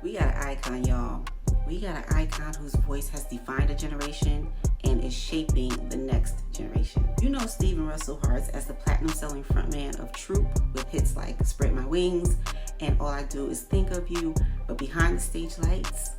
We got an icon, y'all. We got an icon whose voice has defined a generation and is shaping the next generation. You know Stephen Russell Harts as the platinum-selling frontman of Troop with hits like Spread My Wings and All I Do Is Think of You. But behind the stage lights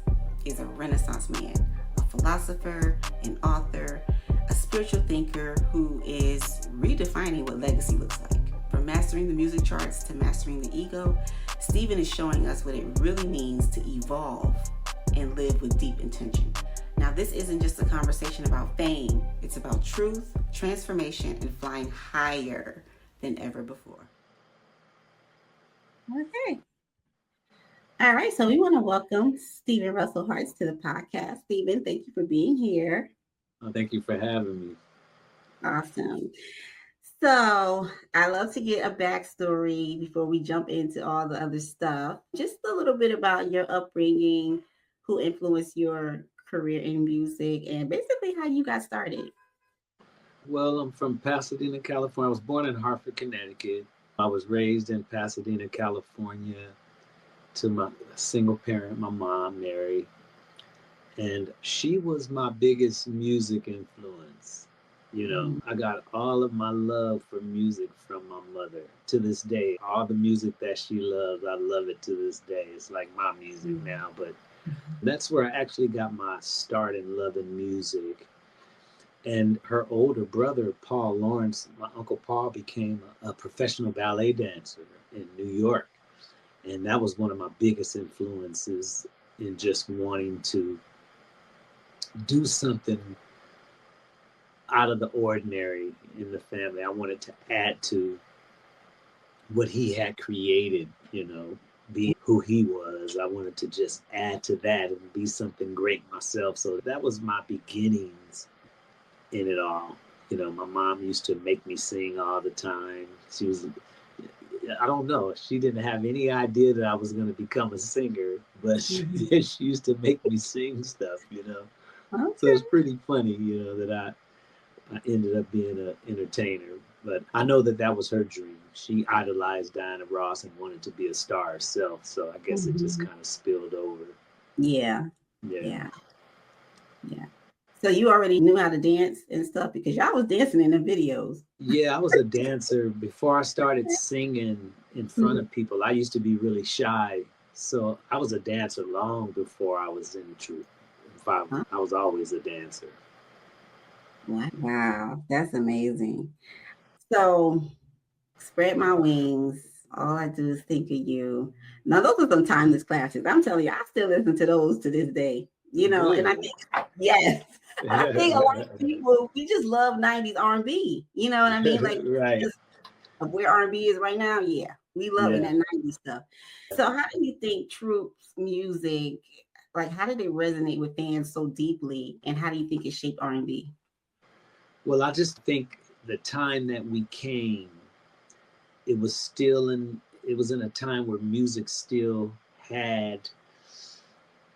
is a Renaissance man, a philosopher, an author, a spiritual thinker who is redefining what legacy looks like. From mastering the music charts to mastering the ego, Stephen is showing us what it really means to evolve and live with deep intention. Now, this isn't just a conversation about fame. It's about truth, transformation, and flying higher than ever before. Okay. All right. So we want to welcome Stephen Russell Harts to the podcast. Stephen, thank you for being here. Oh, thank you for having me. Awesome. So I love to get a backstory before we jump into all the other stuff. Just a little bit about your upbringing, who influenced your career in music, and basically how you got started. Well, I'm from Pasadena, California. I was born in Hartford, Connecticut. I was raised in Pasadena, California to my single parent, my mom, Mary. And she was my biggest music influence. I got all of my love for music from my mother to this day. All the music that she loves, I love it to this day. It's like my music now, but that's where I actually got my start in loving music. And her older brother, Paul Lawrence, my Uncle Paul, became a professional ballet dancer in New York. And that was one of my biggest influences in just wanting to do something out of the ordinary in the family. I wanted to add to what he had created, being who he was. I wanted to just add to that and be something great myself. So that was my beginnings in it all. My mom used to make me sing all the time. I don't know, she didn't have any idea that I was going to become a singer, but she used to make me sing stuff, Okay. So it's pretty funny, that I ended up being an entertainer. But I know that was her dream. She idolized Diana Ross and wanted to be a star herself. So I guess it just kind of spilled over. Yeah. So you already knew how to dance and stuff because y'all was dancing in the videos. Yeah, I was a dancer before I started singing in front of people. I used to be really shy. So I was a dancer long before I was in the troupe. I was always a dancer. Wow, that's amazing. So, Spread My Wings, All I Do Is Think of You. Now, those are some timeless classics. I'm telling you, I still listen to those to this day. Really? And I think, yes, I think a lot of people, we just love 90s R&B. You know what I mean? Like, right. Just of where R&B is right now, yeah, we loving that 90s stuff. So, how do you think Troop's music, like, how did it resonate with fans so deeply, and how do you think it shaped R&B? Well, I just think the time that we came, it was in a time where music still had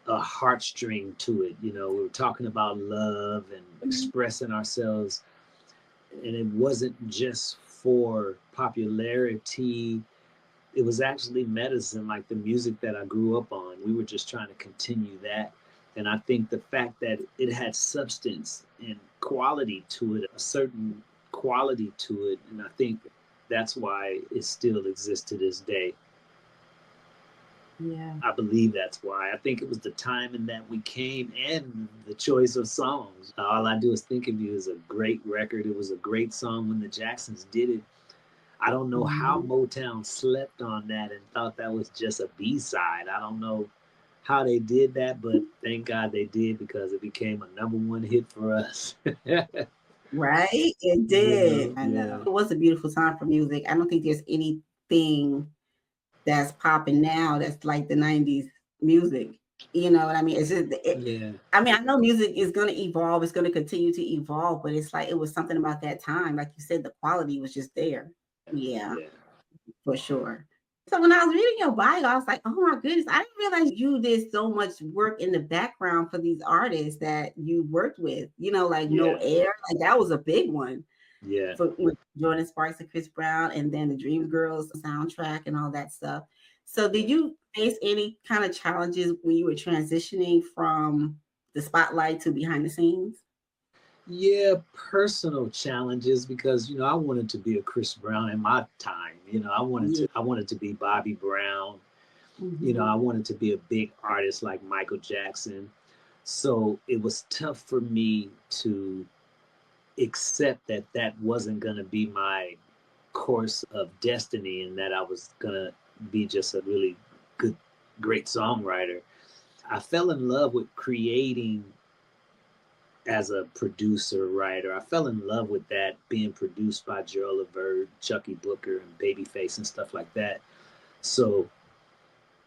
a heartstring to it. We were talking about love and expressing ourselves, and it wasn't just for popularity. It was actually medicine, like the music that I grew up on. We were just trying to continue that. And I think the fact that it had substance and quality to it, a certain quality to it, and I think that's why it still exists to this day. Yeah. I believe that's why. I think it was the time in that we came and the choice of songs. All I Do Is Think of You is a great record. It was a great song when the Jacksons did it. I don't know how Motown slept on that and thought that was just a B-side. I don't know how they did that, but thank God they did, because it became a #1 hit for us. Right? It did. I know. It was a beautiful time for music. I don't think there's anything that's popping now that's like the 90s music. You know what I mean? It's just, I mean, I know music is going to evolve. It's going to continue to evolve, but it's like it was something about that time. Like you said, the quality was just there. Yeah. For sure. So when I was reading your bio, I was like, oh my goodness, I didn't realize you did so much work in the background for these artists that you worked with, like No Air, like that was a big one. With Jordan Sparks and Chris Brown, and then the Dream Girls soundtrack and all that stuff. So did you face any kind of challenges when you were transitioning from the spotlight to behind the scenes? Yeah, personal challenges because I wanted to be a Chris Brown in my time. Yeah. I wanted to be Bobby Brown. I Mhm. wanted to be a big artist like Michael Jackson. So it was tough for me to accept that that wasn't going to be my course of destiny and that I was going to be just a really good, great songwriter. I fell in love with creating as a producer, writer. I fell in love with that, being produced by Gerald Levert, Chucky Booker, and Babyface and stuff like that. So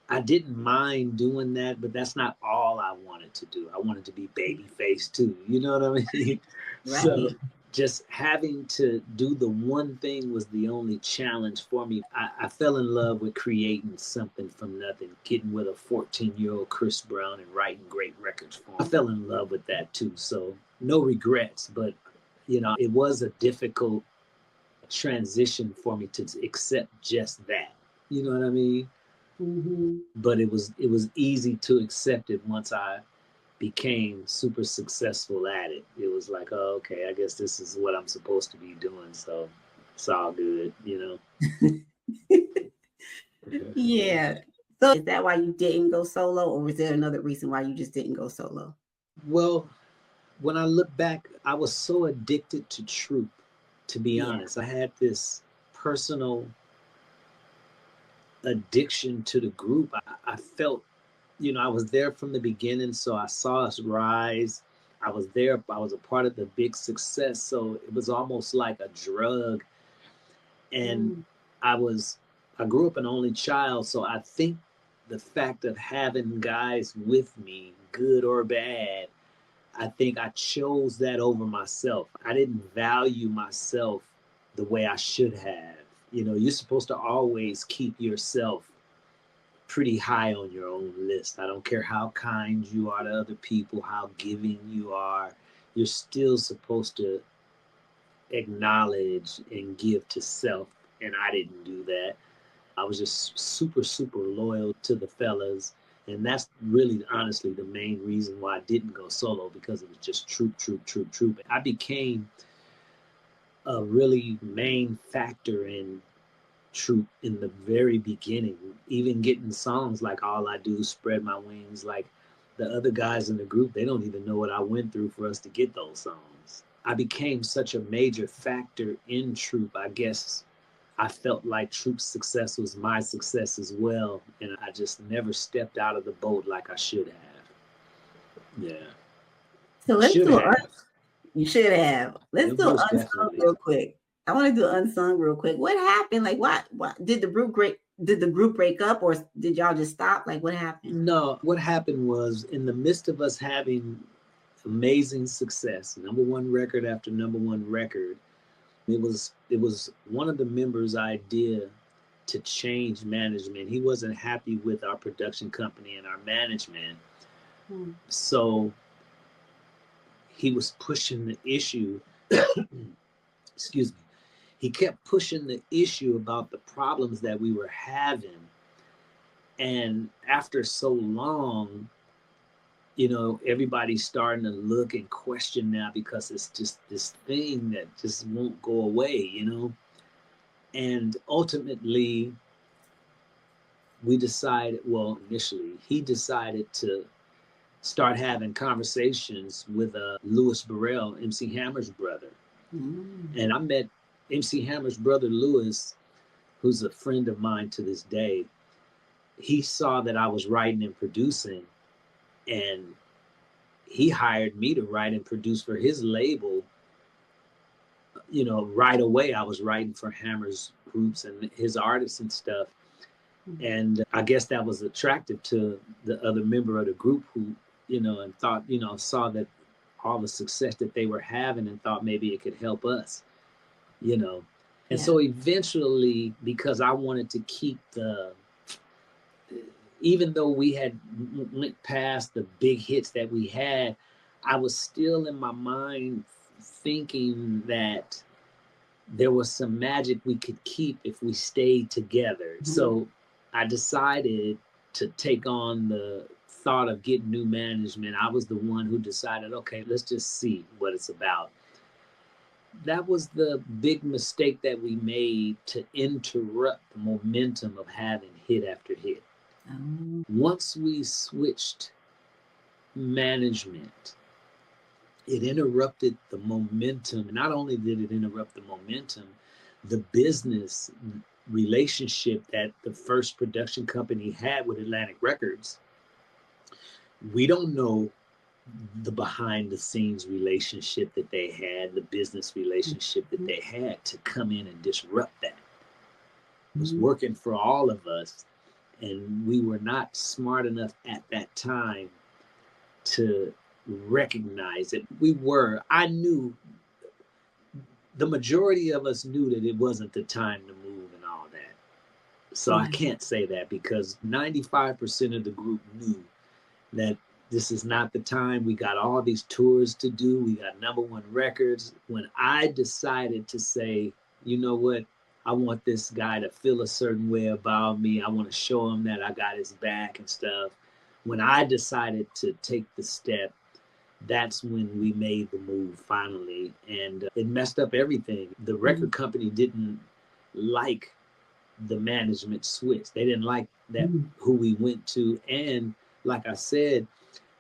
I didn't mind doing that, but that's not all I wanted to do. I wanted to be Babyface too. You know what I mean? So Right. just having to do the one thing was the only challenge for me. I fell in love with creating something from nothing, getting with a 14-year-old Chris Brown and writing great records for him. I fell in love with that too. So no regrets, but it was a difficult transition for me to accept just that. You know what I mean? Mhm. But it was easy to accept it once I became super successful at it. It was like, oh, okay, I guess this is what I'm supposed to be doing. So it's all good. Yeah. So is that why you didn't go solo, or was there another reason why you just didn't go solo? Well, when I look back, I was so addicted to Troop, to be Yeah. honest. I had this personal addiction to the group. I felt, I was there from the beginning, so I saw us rise. I was there, I was a part of the big success. So it was almost like a drug. And Mm. I was, I grew up an only child. So I think the fact of having guys with me, good or bad, I think I chose that over myself. I didn't value myself the way I should have. You're supposed to always keep yourself pretty high on your own list. I don't care how kind you are to other people, how giving you are, you're still supposed to acknowledge and give to self. And I didn't do that. I was just super, super loyal to the fellas. And that's really, honestly, the main reason why I didn't go solo, because it was just troop, troop, troop, troop. I became a really main factor in Troop in the very beginning, even getting songs like All I Do is Spread My Wings. Like the other guys in the group, they don't even know what I went through for us to get those songs. I became such a major factor in Troop. I guess I felt like Troop's success was my success as well. And I just never stepped out of the boat like I should have. Yeah. So let's Should do have. you should have. Let's Yeah, do most unsung definitely. real quick. I want to do unsung real quick. What happened? Like, what did the group break? Did the group break up, or did y'all just stop? Like, what happened? No, what happened was in the midst of us having amazing success, number one record after number one record, it was one of the members' idea to change management. He wasn't happy with our production company and our management. Hmm. So he was pushing the issue. Excuse me. He kept pushing the issue about the problems that we were having. And after so long, everybody's starting to look and question now, because it's just this thing that just won't go away. And ultimately, we decided, well, initially, he decided to start having conversations with Louis Burrell, MC Hammer's brother. Mm. And I met MC Hammer's brother, Louis, who's a friend of mine to this day. He saw that I was writing and producing, and he hired me to write and produce for his label. Right away I was writing for Hammer's groups and his artists and stuff. And I guess that was attractive to the other member of the group who, and thought, saw that all the success that they were having and thought maybe it could help us, you know. And Yeah. so eventually, because I wanted to keep even though we had went past the big hits that we had, I was still in my mind thinking that there was some magic we could keep if we stayed together. Mhm. So I decided to take on the thought of getting new management. I was the one who decided, okay, let's just see what it's about. That was the big mistake that we made, to interrupt the momentum of having hit after hit. Once we switched management, it interrupted the momentum. Not only did it interrupt the momentum, the business relationship that the first production company had with Atlantic Records, we don't know the behind the scenes relationship that they had, the business relationship that they had, to come in and disrupt that. It was working for all of us, and we were not smart enough at that time to recognize it. I knew, the majority of us knew that it wasn't the time to move and all that. So I can't say that, because 95% of the group knew that this is not the time. We got all these tours to do. We got #1 records. When I decided to say, you know what, I want this guy to feel a certain way about me, I want to show him that I got his back and stuff. When I decided to take the step, that's when we made the move finally. And it messed up everything. The record company didn't like the management switch. They didn't like that, who we went to. And like I said,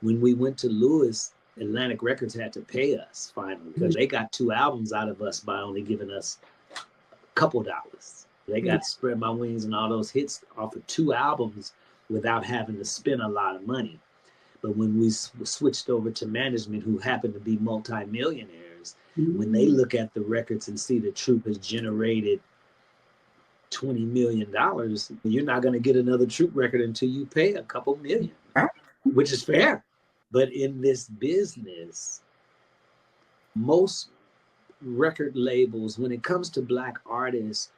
when we went to Lewis, Atlantic Records had to pay us finally, because they got 2 albums out of us by only giving us a couple dollars. They got Spread My Wings and all those hits off of 2 albums without having to spend a lot of money. But when we switched over to management, who happened to be multimillionaires, when they look at the records and see the Troop has generated $20 million, you're not going to get another Troop record until you pay a couple million, which is fair. But in this business, most record labels, when it comes to Black artists,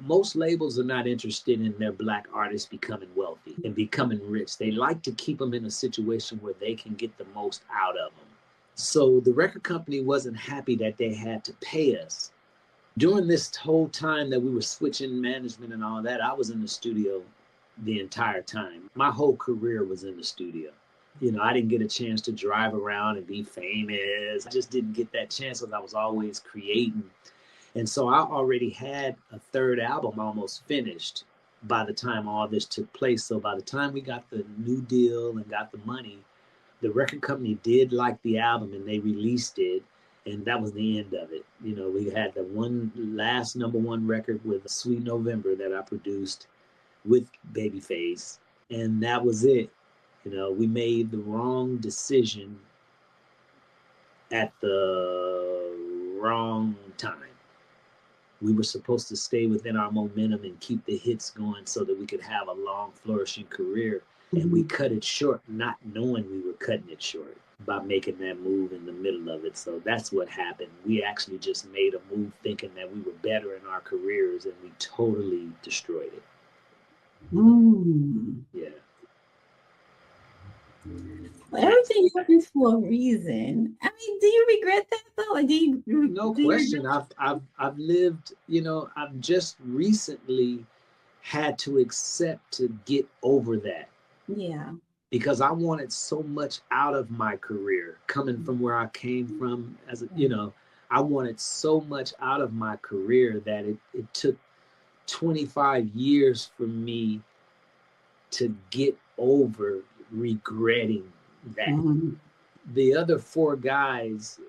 most labels are not interested in their Black artists becoming wealthy and becoming rich. They like to keep them in a situation where they can get the most out of them. So the record company wasn't happy that they had to pay us. During this whole time that we were switching management and all that, I was in the studio the entire time. My whole career was in the studio. You know, I didn't get a chance to drive around and be famous. I just didn't get that chance, because I was always creating. And so I already had a 3rd album almost finished by the time all this took place. So by the time we got the new deal and got the money, the record company did like the album and they released it. And that was the end of it. You know, we had the last #1 record with Sweet November that I produced with Babyface. And that was it. You know, we made the wrong decision at the wrong time. We were supposed to stay within our momentum and keep the hits going so that we could have a long, flourishing career. And we cut it short, not knowing we were cutting it short by making that move in the middle of it. So that's what happened. We actually just made a move thinking that we were better in our careers, and we totally destroyed it. Yeah. Well, everything happens for a reason. I mean, do you regret that though? Like, no question. I've lived, you know, I've just recently had to accept to get over that. Yeah. Because I wanted so much out of my career, coming from where I came from as a, you know, I wanted so much out of my career that it took 25 years for me to get over regretting that. The other 4 guys,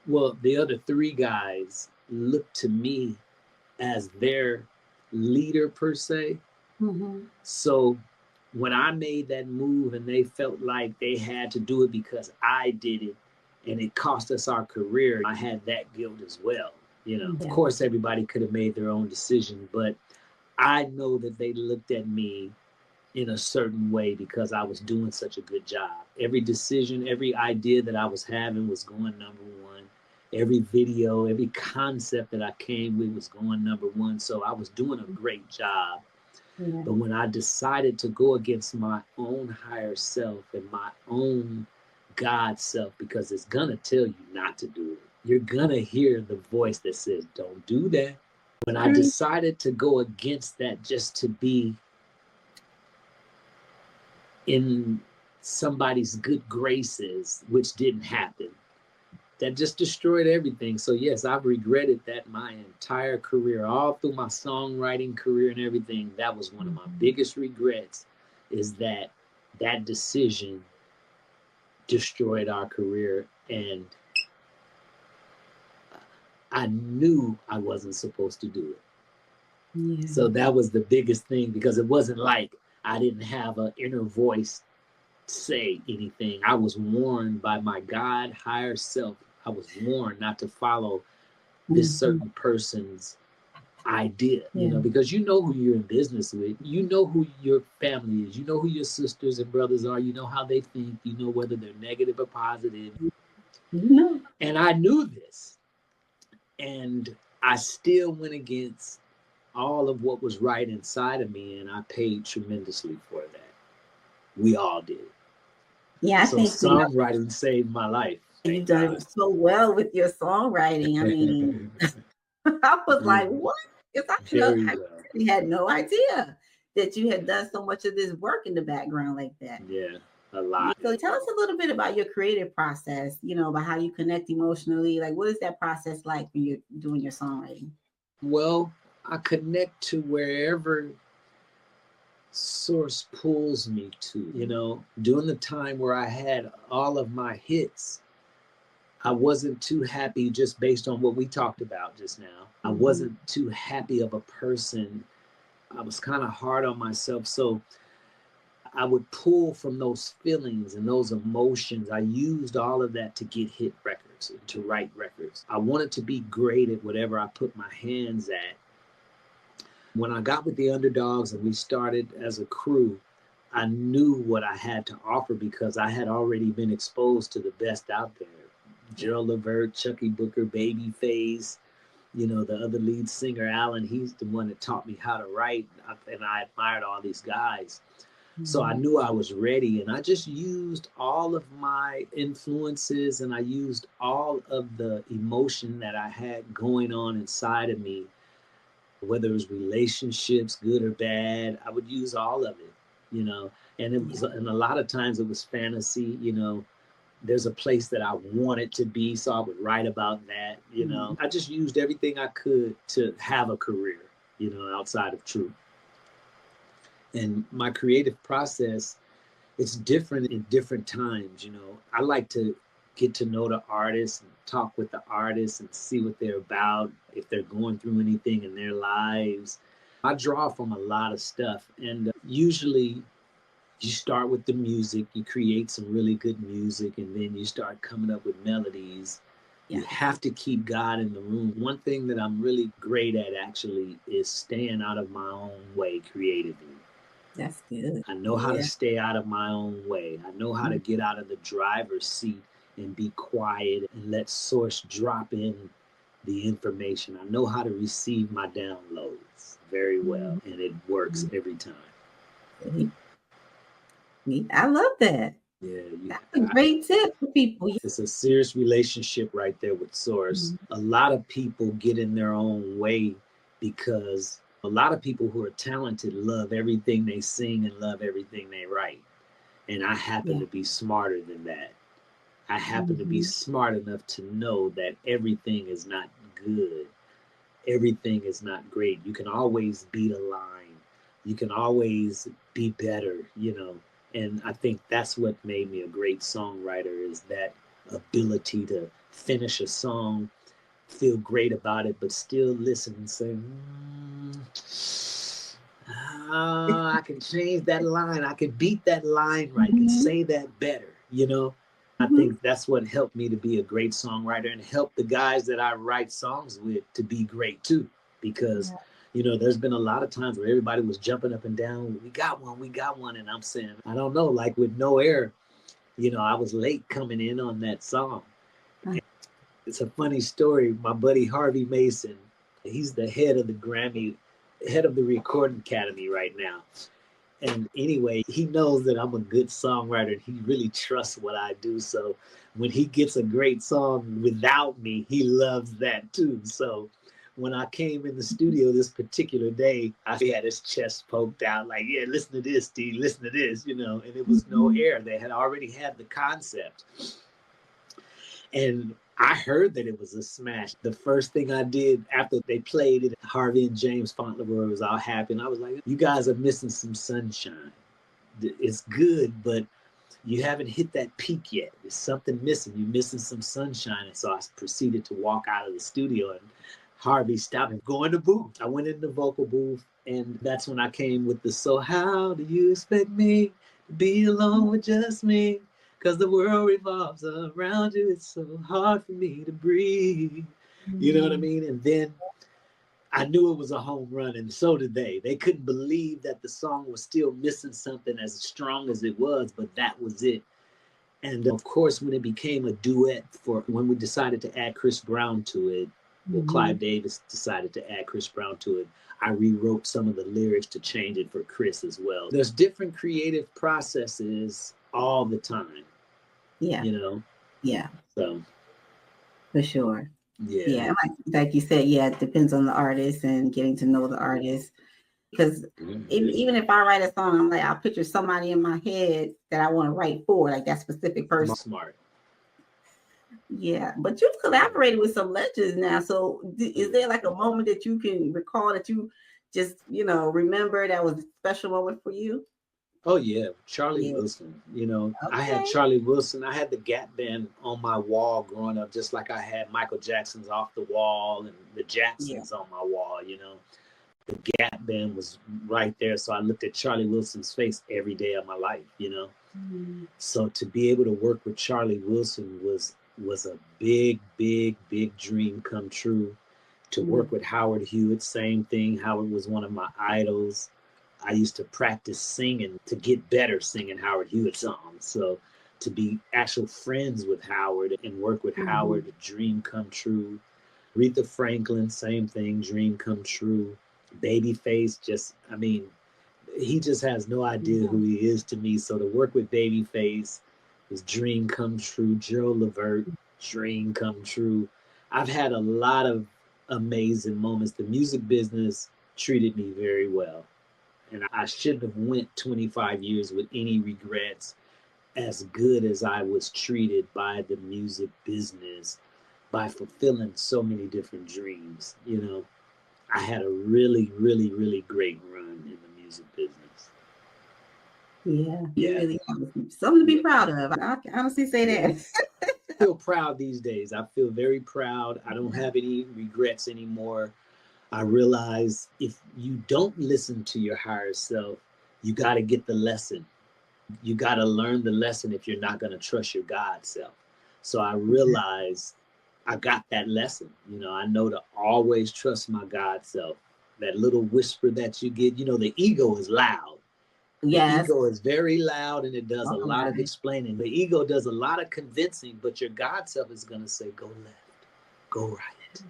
well, the other 3 guys looked to me as their leader per se. So when I made that move and they felt like they had to do it because I did it and it cost us our career, I had that guilt as well. You know, of course, everybody could have made their own decision, but I know that they looked at me in a certain way because I was doing such a good job. Every decision, every idea that I was having was going #1. Every video, every concept that I came with was going #1. So I was doing a great job. But when I decided to go against my own higher self and my own God self, because it's going to tell you not to do it. You're going to hear the voice that says, don't do that. When I decided to go against that just to be in somebody's good graces, which didn't happen, that just destroyed everything. So yes, I've regretted that my entire career, all through my songwriting career and everything. That was one of my biggest regrets, is that that decision destroyed our career. And I knew I wasn't supposed to do it. Yeah. So that was the biggest thing, because it wasn't like I didn't have an inner voice say anything. I was warned by my God higher self. I was warned not to follow this certain person's idea, because you know who you're in business with. You know who your family is. You know who your sisters and brothers are. You know how they think. You know whether they're negative or positive. And I knew this. And I still went against all of what was right inside of me, and I paid tremendously for that. We all did. Yeah, I so think songwriting saved my life. You've done so well with your songwriting. I mean, I was like, what? Because I really had no idea that you had done so much of this work in the background like that. Yeah, a lot. So tell us a little bit about your creative process, about how you connect emotionally. Like, what is that process like when you're doing your songwriting? Well, I connect to wherever source pulls me to. During the time where I had all of my hits, I wasn't too happy, just based on what we talked about just now. I wasn't too happy of a person. I was kind of hard on myself. So I would pull from those feelings and those emotions. I used all of that to get hit records and to write records. I wanted to be great at whatever I put my hands at. When I got with the Underdogs and we started as a crew, I knew what I had to offer, because I had already been exposed to the best out there. Gerald Levert, Chucky Booker, Babyface, the other lead singer, Alan, he's the one that taught me how to write. And I admired all these guys. So I knew I was ready, and I just used all of my influences, and I used all of the emotion that I had going on inside of me, whether it was relationships, good or bad. I would use all of it, and it was, and a lot of times it was fantasy. There's a place that I wanted to be, so I would write about that. I just used everything I could to have a career, outside of Troop. And my creative process, it's different in different times. I like to get to know the artists and talk with the artists and see what they're about, if they're going through anything in their lives. I draw from a lot of stuff, and usually you start with the music, you create some really good music, and then you start coming up with melodies. You have to keep God in the room. One thing that I'm really great at, actually, is staying out of my own way creatively. That's good. I know how to stay out of my own way. I know how to get out of the driver's seat and be quiet and let source drop in the information. I know how to receive my downloads very well, and it works every time. I love that. Yeah, that's a great tip for people. It's a serious relationship right there with source. A lot of people get in their own way, because a lot of people who are talented love everything they sing and love everything they write. And I happen to be smarter than that. I happen to be smart enough to know that everything is not good. Everything is not great. You can always beat a line. You can always be better, And I think that's what made me a great songwriter, is that ability to finish a song, feel great about it, but still listen and say, I can change that line. I can beat that line right. I can say that better, I think that's what helped me to be a great songwriter, and help the guys that I write songs with to be great too. Because, there's been a lot of times where everybody was jumping up and down. We got one. And I'm saying, I don't know, like with No Air, I was late coming in on that song. It's a funny story. My buddy Harvey Mason, he's the head of the Recording Academy right now. And anyway, he knows that I'm a good songwriter, and he really trusts what I do. So when he gets a great song without me, he loves that too. So when I came in the studio this particular day, I had his chest poked out, like, yeah, listen to this, Steve, listen to this, you know, and it was no air. They had already had the concept. And I heard that it was a smash. The first thing I did after they played it, Harvey and James Fauntleroy was all happy. And I was like, you guys are missing some sunshine. It's good, but you haven't hit that peak yet. There's something missing. You're missing some sunshine. And so I proceeded to walk out of the studio, and Harvey stopped me, go in the booth. I went in the vocal booth, and that's when I came with the, so how do you expect me to be alone with just me? Because the world revolves around you. It's so hard for me to breathe. You know what I mean? And then I knew it was a home run, and so did they. They couldn't believe that the song was still missing something as strong as it was, but that was it. And of course, when it became a duet, for when we decided to add Chris Brown to it, well, Clive Davis decided to add Chris Brown to it, I rewrote some of the lyrics to change it for Chris as well. There's different creative processes all the time. Yeah. You know? Yeah. So. For sure. Yeah. Yeah. Like you said, yeah, it depends on the artist and getting to know the artist. Because even if I write a song, I'm like, I'll picture somebody in my head that I want to write for, like that specific person. Smart. Yeah, but you've collaborated with some legends now. So is there like a moment that you can recall that you just, remember that was a special moment for you? Oh, yeah. Charlie Wilson. You know, okay. I had Charlie Wilson. I had the Gap Band on my wall growing up, just like I had Michael Jackson's Off the Wall and the Jacksons on my wall, you know. The Gap Band was right there. So I looked at Charlie Wilson's face every day of my life, you know. So to be able to work with Charlie Wilson was a big, big, big dream come true. To work with Howard Hewitt, same thing. Howard was one of my idols. I used to practice singing to get better singing Howard Hewitt songs. So to be actual friends with Howard and work with Howard, a dream come true. Aretha Franklin, same thing, dream come true. Babyface, he just has no idea who he is to me. So to work with Babyface was dream come true. Joe Levert, dream come true. I've had a lot of amazing moments. The music business treated me very well. And I shouldn't have went 25 years with any regrets, as good as I was treated by the music business, by fulfilling so many different dreams. You know, I had a really, really, really great run in the music business. Yeah, you really have something to be proud of. I can honestly say that. I feel proud these days. I feel very proud. I don't have any regrets anymore. I realize if you don't listen to your higher self, you got to get the lesson. You got to learn the lesson if you're not going to trust your God self. So I realized I got that lesson. You know, I know to always trust my God self. That little whisper that you get, the ego is loud. The ego is very loud, and it does a lot of explaining. The ego does a lot of convincing, but your God self is going to say, go left, go right.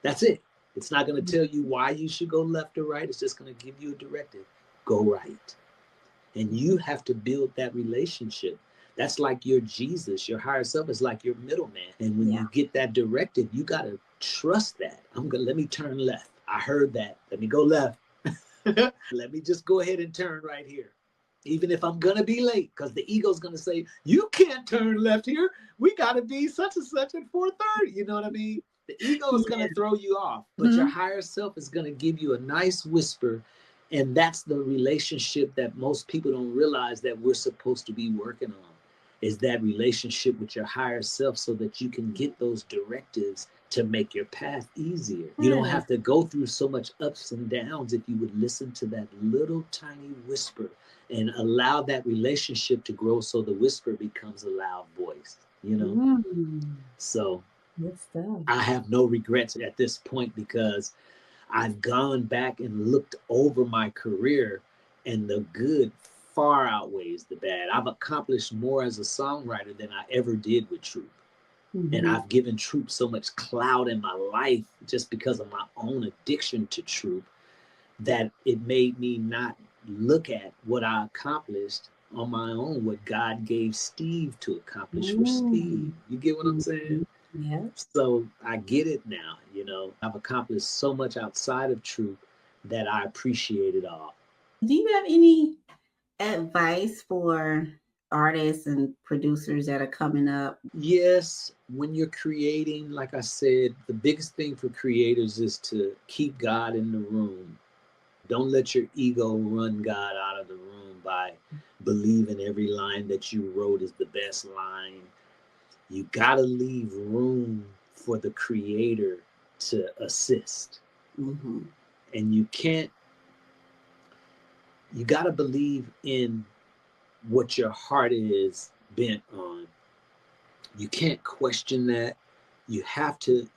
That's it. It's not going to tell you why you should go left or right. It's just going to give you a directive. Go right. And you have to build that relationship. That's like your Jesus. Your higher self is like your middleman. And when you get that directive, you got to trust that. Let me turn left. I heard that. Let me go left. Let me just go ahead and turn right here. Even if I'm going to be late, because the ego's going to say, you can't turn left here. We got to be such and such at 4:30. You know what I mean? The ego is going to throw you off, but your higher self is going to give you a nice whisper. And that's the relationship that most people don't realize that we're supposed to be working on, is that relationship with your higher self, so that you can get those directives to make your path easier. You don't have to go through so much ups and downs if you would listen to that little tiny whisper and allow that relationship to grow, so the whisper becomes a loud voice, So I have no regrets at this point, because I've gone back and looked over my career, and the good far outweighs the bad. I've accomplished more as a songwriter than I ever did with Troop. And I've given Troop so much clout in my life just because of my own addiction to Troop, that it made me not look at what I accomplished on my own, what God gave Steve to accomplish for Steve. You get what I'm saying? Yeah. So I get it now, I've accomplished so much outside of truth that I appreciate it all. Do you have any advice for artists and producers that are coming up? Yes, when you're creating, like I said, the biggest thing for creators is to keep God in the room. Don't let your ego run God out of the room by believing every line that you wrote is the best line. You got to leave room for the creator to assist. Mm-hmm. And you got to believe in what your heart is bent on. You can't question that. You have to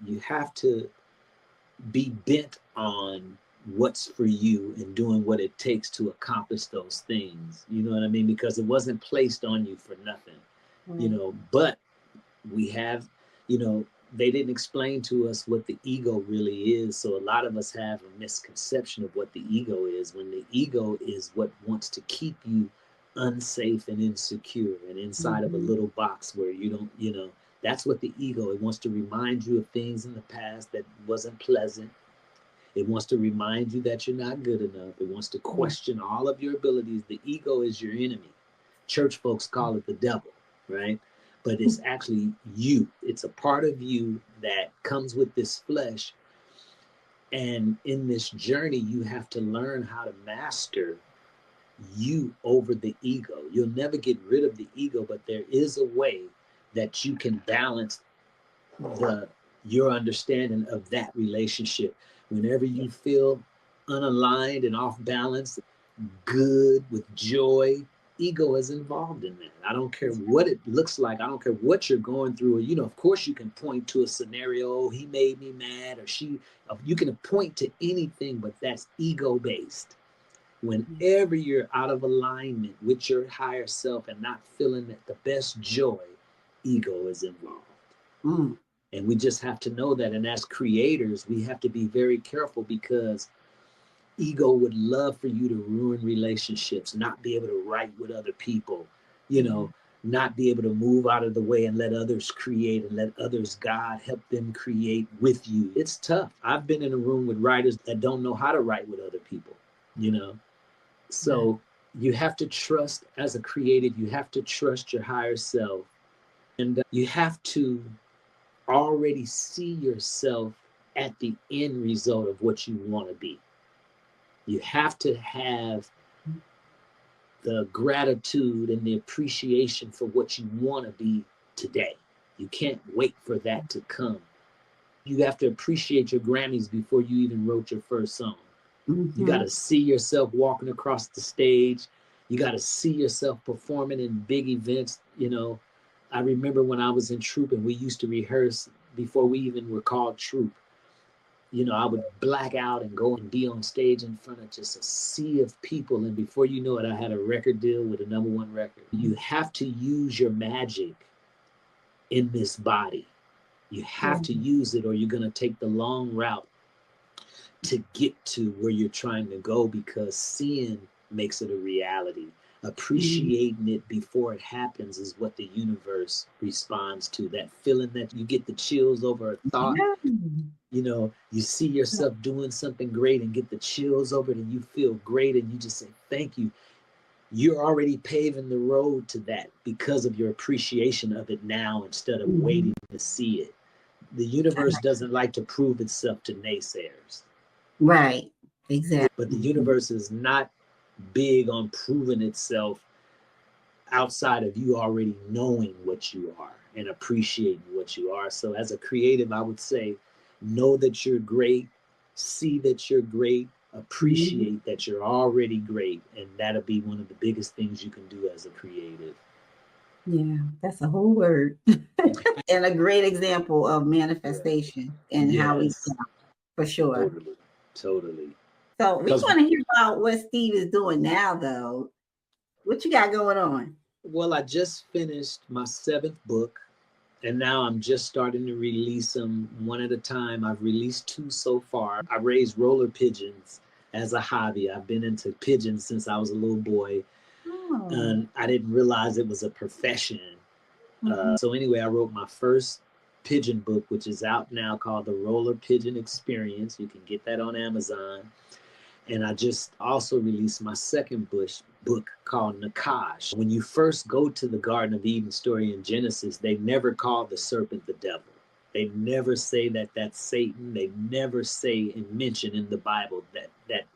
be bent on what's for you and doing what it takes to accomplish those things. You know what I mean? Because it wasn't placed on you for nothing. Right. But we have, they didn't explain to us what the ego really is. So a lot of us have a misconception of what the ego is, when the ego is what wants to keep you unsafe and insecure and inside of a little box where you don't, that's what the ego, it wants to remind you of things in the past that wasn't pleasant. It wants to remind you that you're not good enough. It wants to question all of your abilities. The ego is your enemy. Church folks call it the devil, right? But it's actually you. It's a part of you that comes with this flesh. And in this journey, you have to learn how to master you over the ego. You'll never get rid of the ego, but there is a way that you can balance your understanding of that relationship. Whenever you feel unaligned and off balance, good with joy, ego is involved in that. I don't care what it looks like. I don't care what you're going through. Of course you can point to a scenario, he made me mad, or you can point to anything, but that's ego based. Whenever you're out of alignment with your higher self and not feeling that the best joy, ego is involved. Mm. And we just have to know that. And as creators, we have to be very careful, because ego would love for you to ruin relationships, not be able to write with other people, not be able to move out of the way and let others create and let others, God, help them create with you. It's tough. I've been in a room with writers that don't know how to write with other people, So you have to trust, as a creative, you have to trust your higher self. And you have to already see yourself at the end result of what you want to be. You have to have the gratitude and the appreciation for what you want to be today. You can't wait for that to come. You have to appreciate your Grammys before you even wrote your first song. You got to see yourself walking across the stage. You got to see yourself performing in big events. I remember when I was in Troop and we used to rehearse before we even were called Troop. I would black out and go and be on stage in front of just a sea of people. And before you know it, I had a record deal with a #1 record. You have to use your magic in this body. You have to use it, or you're going to take the long route to get to where you're trying to go, because seeing makes it a reality. Appreciating it before it happens is what the universe responds to. That feeling that you get the chills over a thought. You see yourself doing something great and get the chills over it, and you feel great, and you just say, thank you. You're already paving the road to that because of your appreciation of it now, instead of waiting to see it. The universe doesn't like to prove itself to naysayers. Right. Exactly. But the universe is not big on proving itself outside of you already knowing what you are and appreciating what you are. So as a creative, I would say, know that you're great, see that you're great, appreciate that you're already great. And that'll be one of the biggest things you can do as a creative. Yeah, that's a whole word. And a great example of manifestation and how we do, for sure. Totally. So we want to hear about what Steve is doing now, though. What you got going on? Well, I just finished my 7th book, and now I'm just starting to release them one at a time. I've released 2 so far. I raised roller pigeons as a hobby. I've been into pigeons since I was a little boy, and I didn't realize it was a profession. So anyway, I wrote my first pigeon book, which is out now, called The Roller Pigeon Experience. You can get that on Amazon. And I just also released my second book called Nakash. When you first go to the Garden of Eden story in Genesis, they never call the serpent the devil. They never say that that's Satan. They never say and mention in the Bible that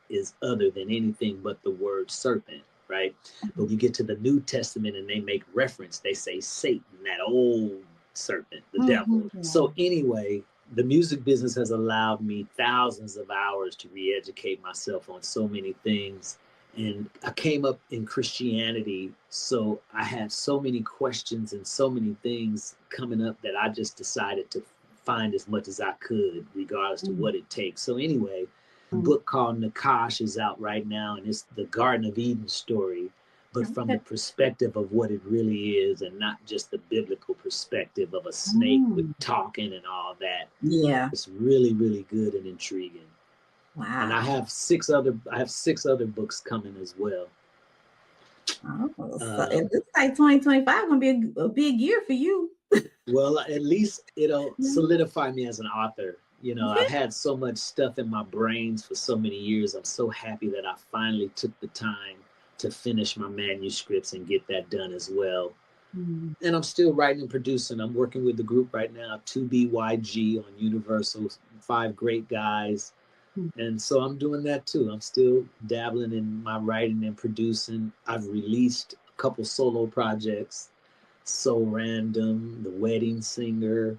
is other than anything but the word serpent, right? But you get to the New Testament and they make reference. They say Satan, that old serpent, the devil. So anyway, the music business has allowed me thousands of hours to re-educate myself on so many things. And I came up in Christianity, so I had so many questions and so many things coming up that I just decided to find as much as I could, regardless to what it takes. So anyway, a book called Nakash is out right now, and it's the Garden of Eden story, but from the perspective of what it really is, and not just the biblical perspective of a snake with talking and all that. Yeah. It's really, really good and intriguing. Wow. And I have six other books coming as well. Oh, so it looks like 2025 gonna be a big year for you. Well, at least it'll solidify me as an author. You know, I've had so much stuff in my brains for so many years. I'm so happy that I finally took the time to finish my manuscripts and get that done as well. And I'm still writing and producing. I'm working with the group right now, 2BYG on Universal, 5 great guys. And so I'm doing that too. I'm still dabbling in my writing and producing. I've released a couple solo projects, So Random, The Wedding Singer,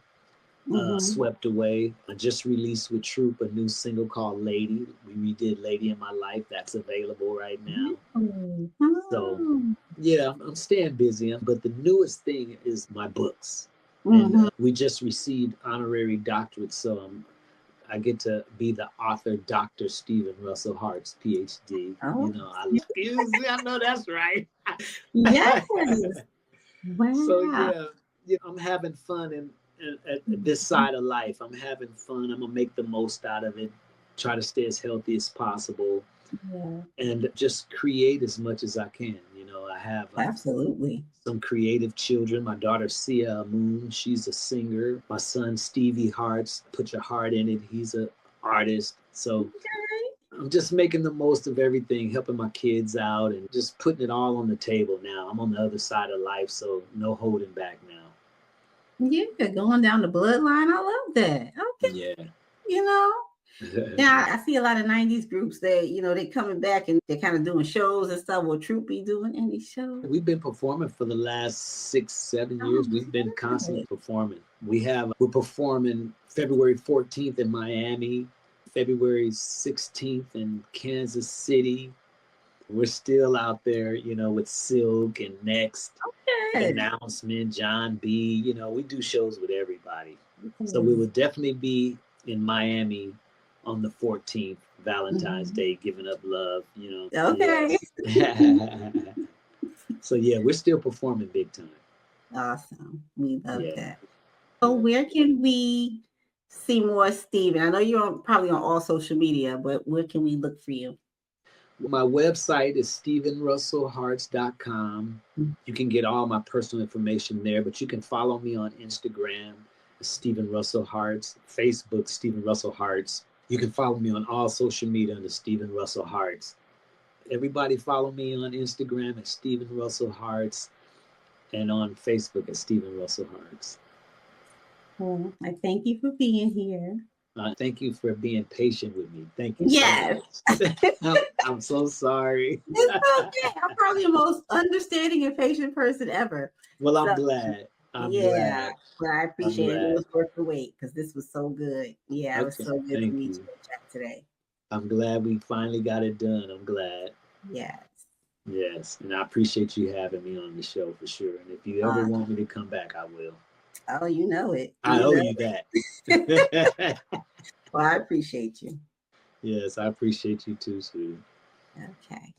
Swept Away. I just released with Troop a new single called Lady. We redid Lady in My Life. That's available right now. So yeah, I'm staying busy. But the newest thing is my books. And we just received honorary doctorates. So I get to be the author, Dr. Stephen Russell Harts, PhD. You know, I know that's right. Yes. Wow. So yeah, I'm having fun and at this side of life. I'm having fun. I'm gonna make the most out of it. Try to stay as healthy as possible, and just create as much as I can. You know, I have absolutely some creative children. My daughter Sia Moon, she's a singer. My son Stevie Harts, put your heart in it. He's an artist. So I'm just making the most of everything, helping my kids out, and just putting it all on the table now. I'm on the other side of life, so no holding back now. Yeah, going down the bloodline. I love that. Okay. Yeah. You know, now I see a lot of 90s groups that, you know, they coming back and they're kind of doing shows and stuff. Will Troop be doing any shows? We've been performing for the last 6-7 years. We've been constantly performing. We're performing February 14th in Miami, February 16th in Kansas City. We're still out there, you know, with Silk and Next, Announcement, John B. You know, we do shows with everybody. So we will definitely be in Miami on the 14th, Valentine's Day, giving up love, you know. Okay. Yes. So yeah, we're still performing big time. Awesome. We love that. So where can we see more Stephen? I know you're probably on all social media, but where can we look for you? My website is StephenRussellHarts.com. You can get all my personal information there, but you can follow me on Instagram, Stephen Russell Harts, Facebook, Stephen Russell Harts. You can follow me on all social media under Stephen Russell Harts. Everybody follow me on Instagram at Stephen Russell Harts and on Facebook at Stephen Russell Harts. Well, I thank you for being here. Thank you for being patient with me. Thank you so much. I'm so sorry. It's okay. I'm probably the most understanding and patient person ever. Well, I'm glad. I'm glad. Well, I appreciate it. It was worth the wait because this was so good. Yeah, it was so good to meet you and chat today. I'm glad we finally got it done. I'm glad. Yes. Yes, and I appreciate you having me on the show for sure. And if you ever want me to come back, I will. Oh, you know it. I owe you that. Well, I appreciate you. Yes, I appreciate you too, sweetie. Okay.